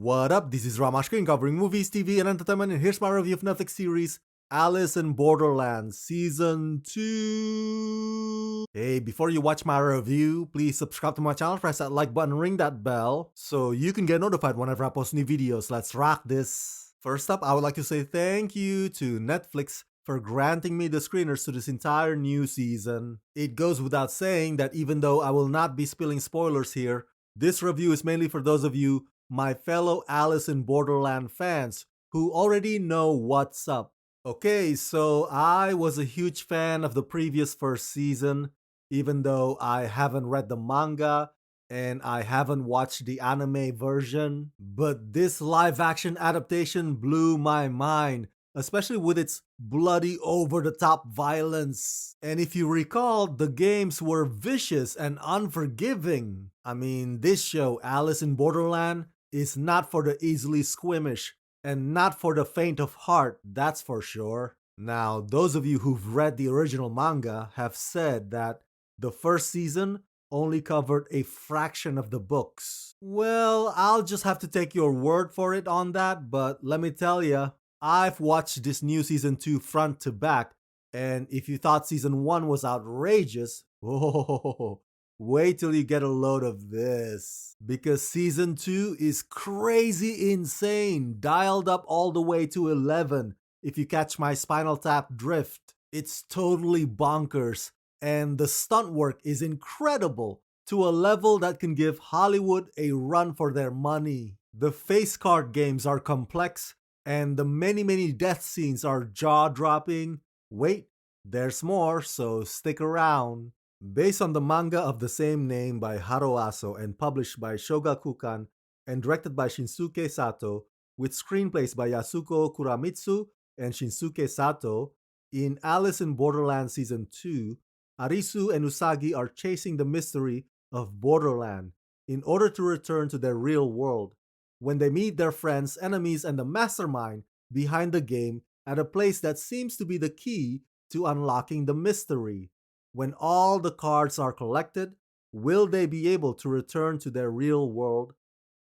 What up? This is Ramashkin covering movies, TV, and entertainment, and here's my review of Netflix series Alice in Borderland Season 2. Hey, before you watch my review, please subscribe to my channel, press that like button, ring that bell, so you can get notified whenever I post new videos. Let's rock this! First up, I would like to say thank you to Netflix for granting me the screeners to this entire new season. It goes without saying that even though I will not be spilling spoilers here, this review is mainly for those of you, my fellow Alice in Borderland fans, who already know what's up. Okay, so I was a huge fan of the previous first season, even though I haven't read the manga and I haven't watched the anime version. But this live action adaptation blew my mind, especially with its bloody over-the-top violence. And if you recall, the games were vicious and unforgiving. I mean, this show, Alice in Borderland, is not for the easily squeamish and not for the faint of heart, that's for sure. Now, those of you who've read the original manga have said that the first season only covered a fraction of the books. Well, I'll just have to take your word for it on that, but let me tell ya, I've watched this new season 2 front to back, and if you thought season 1 was outrageous, oh, wait till you get a load of this. Because season 2 is crazy insane, dialed up all the way to 11, if you catch my Spinal Tap drift. It's totally bonkers, and the stunt work is incredible, to a level that can give Hollywood a run for their money. The face card games are complex, and the many death scenes are jaw-dropping. Wait, there's more, so stick around. Based on the manga of the same name by Haro Aso and published by Shogakukan and directed by Shinsuke Sato, with screenplays by Yasuko Kuramitsu and Shinsuke Sato, in Alice in Borderland Season 2, Arisu and Usagi are chasing the mystery of Borderland in order to return to their real world, when they meet their friends, enemies, and the mastermind behind the game at a place that seems to be the key to unlocking the mystery. When all the cards are collected, will they be able to return to their real world?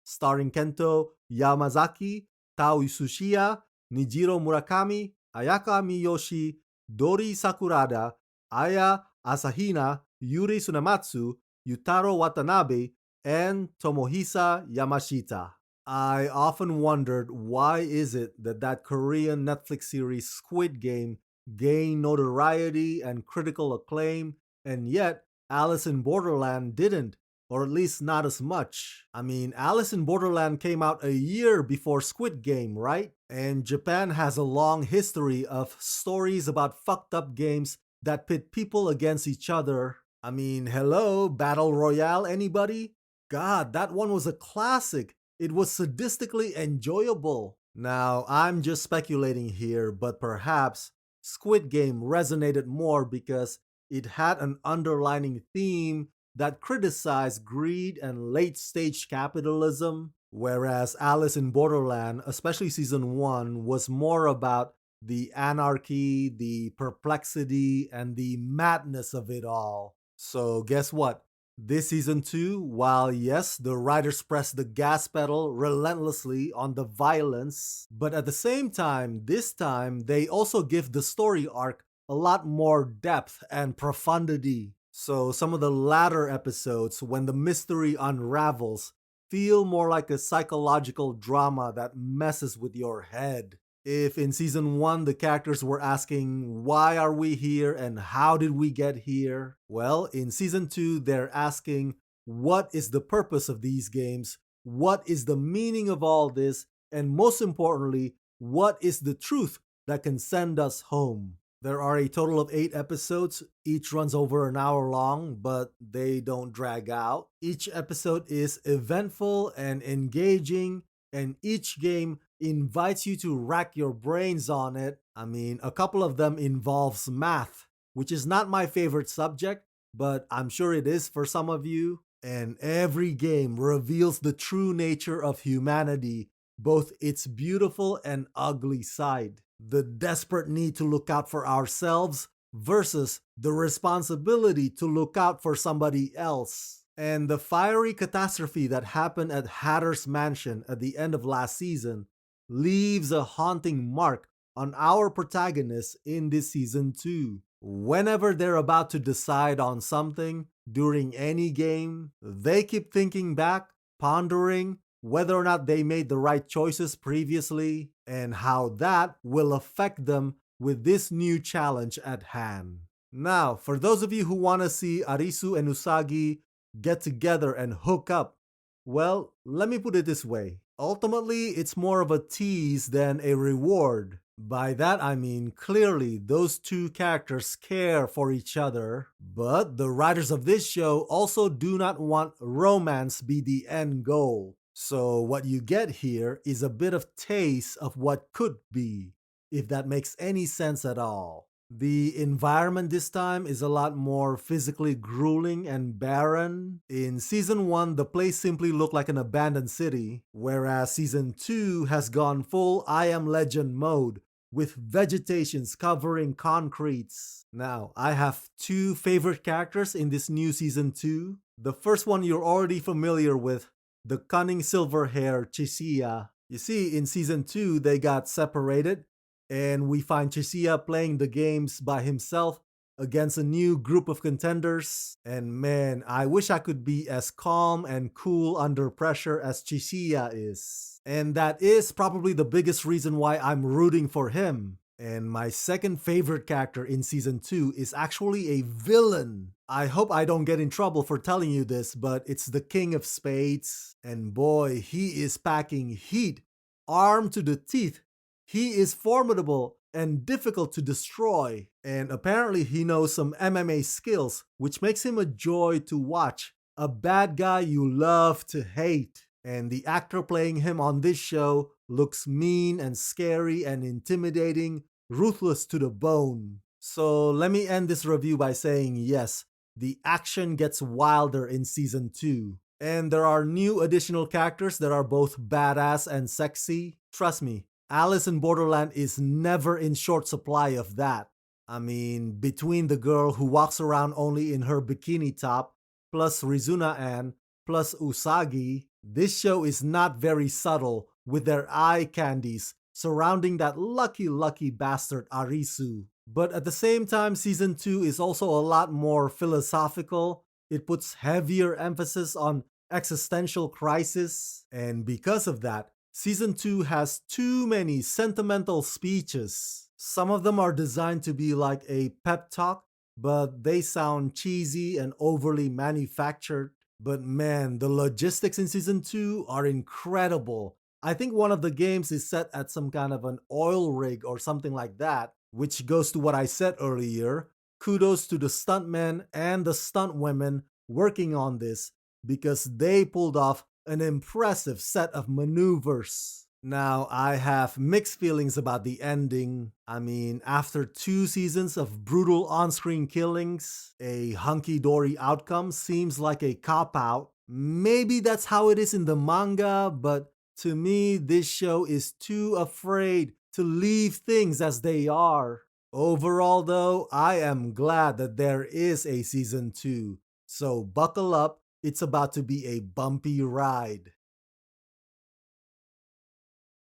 Starring Kento Yamazaki, Tao Tsushiya, Nijiro Murakami, Ayaka Miyoshi, Dori Sakurada, Aya Asahina, Yuri Tsunamatsu, Yutaro Watanabe, and Tomohisa Yamashita. I often wondered, why is it that Korean Netflix series Squid Game gained notoriety and critical acclaim, and yet Alice in Borderland didn't, or at least not as much. I mean, Alice in Borderland came out a year before Squid Game, right? And Japan has a long history of stories about fucked up games that pit people against each other. I mean, hello, Battle Royale, anybody? God, that one was a classic. It was sadistically enjoyable. Now, I'm just speculating here, but perhaps Squid Game resonated more because it had an underlining theme that criticized greed and late-stage capitalism, whereas Alice in Borderland, especially Season 1, was more about the anarchy, the perplexity, and the madness of it all. So guess what? This Season 2, while yes, the writers press the gas pedal relentlessly on the violence, but at the same time, this time, they also give the story arc a lot more depth and profundity. So some of the latter episodes, when the mystery unravels, feel more like a psychological drama that messes with your head. If in Season 1 the characters were asking, why are we here and how did we get here? Well, in Season 2 they're asking, what is the purpose of these games? What is the meaning of all this? And most importantly, what is the truth that can send us home? There are a total of 8 episodes. Each runs over an hour long, but they don't drag out. Each episode is eventful and engaging, and each game invites you to rack your brains on it. I mean, a couple of them involves math, which is not my favorite subject, but I'm sure it is for some of you. And every game reveals the true nature of humanity, both its beautiful and ugly side. The desperate need to look out for ourselves versus the responsibility to look out for somebody else. And the fiery catastrophe that happened at Hatter's mansion at the end of last season leaves a haunting mark on our protagonists in this season too. Whenever they're about to decide on something during any game, they keep thinking back, pondering whether or not they made the right choices previously and how that will affect them with this new challenge at hand. Now, for those of you who want to see Arisu and Usagi get together and hook up, well, let me put it this way. Ultimately, it's more of a tease than a reward. By that I mean clearly those two characters care for each other, but the writers of this show also do not want romance be the end goal. So what you get here is a bit of taste of what could be, if that makes any sense at all. The environment this time is a lot more physically grueling and barren. In season 1, the place simply looked like an abandoned city, whereas season 2 has gone full I Am Legend mode, with vegetations covering concretes. Now, I have two favorite characters in this new season 2. The first one you're already familiar with, the cunning silver hair Chisiya. You see, in season 2, they got separated, and we find Chisiya playing the games by himself against a new group of contenders. And man, I wish I could be as calm and cool under pressure as Chisiya is. And that is probably the biggest reason why I'm rooting for him. And my second favorite character in season 2 is actually a villain. I hope I don't get in trouble for telling you this, but it's the King of Spades. And boy, he is packing heat, armed to the teeth. He is formidable and difficult to destroy, and apparently he knows some MMA skills, which makes him a joy to watch. A bad guy you love to hate. And the actor playing him on this show looks mean and scary and intimidating, ruthless to the bone. So let me end this review by saying yes, the action gets wilder in season 2. And there are new additional characters that are both badass and sexy. Trust me, Alice in Borderland is never in short supply of that. I mean, between the girl who walks around only in her bikini top, plus Rizuna Ann, plus Usagi, this show is not very subtle with their eye candies surrounding that lucky bastard Arisu. But at the same time, season 2 is also a lot more philosophical. It puts heavier emphasis on existential crisis, and because of that, season 2 has too many sentimental speeches. Some of them are designed to be like a pep talk, but they sound cheesy and overly manufactured. But man, the logistics in season 2 are incredible. I think one of the games is set at some kind of an oil rig or something like that, which goes to what I said earlier. Kudos to the stuntmen and the stuntwomen working on this, because they pulled off an impressive set of maneuvers. Now, I have mixed feelings about the ending. I mean, after 2 seasons of brutal on-screen killings, a hunky-dory outcome seems like a cop-out. Maybe that's how it is in the manga, but to me, this show is too afraid to leave things as they are. Overall, though, I am glad that there is a season 2. So buckle up, it's about to be a bumpy ride.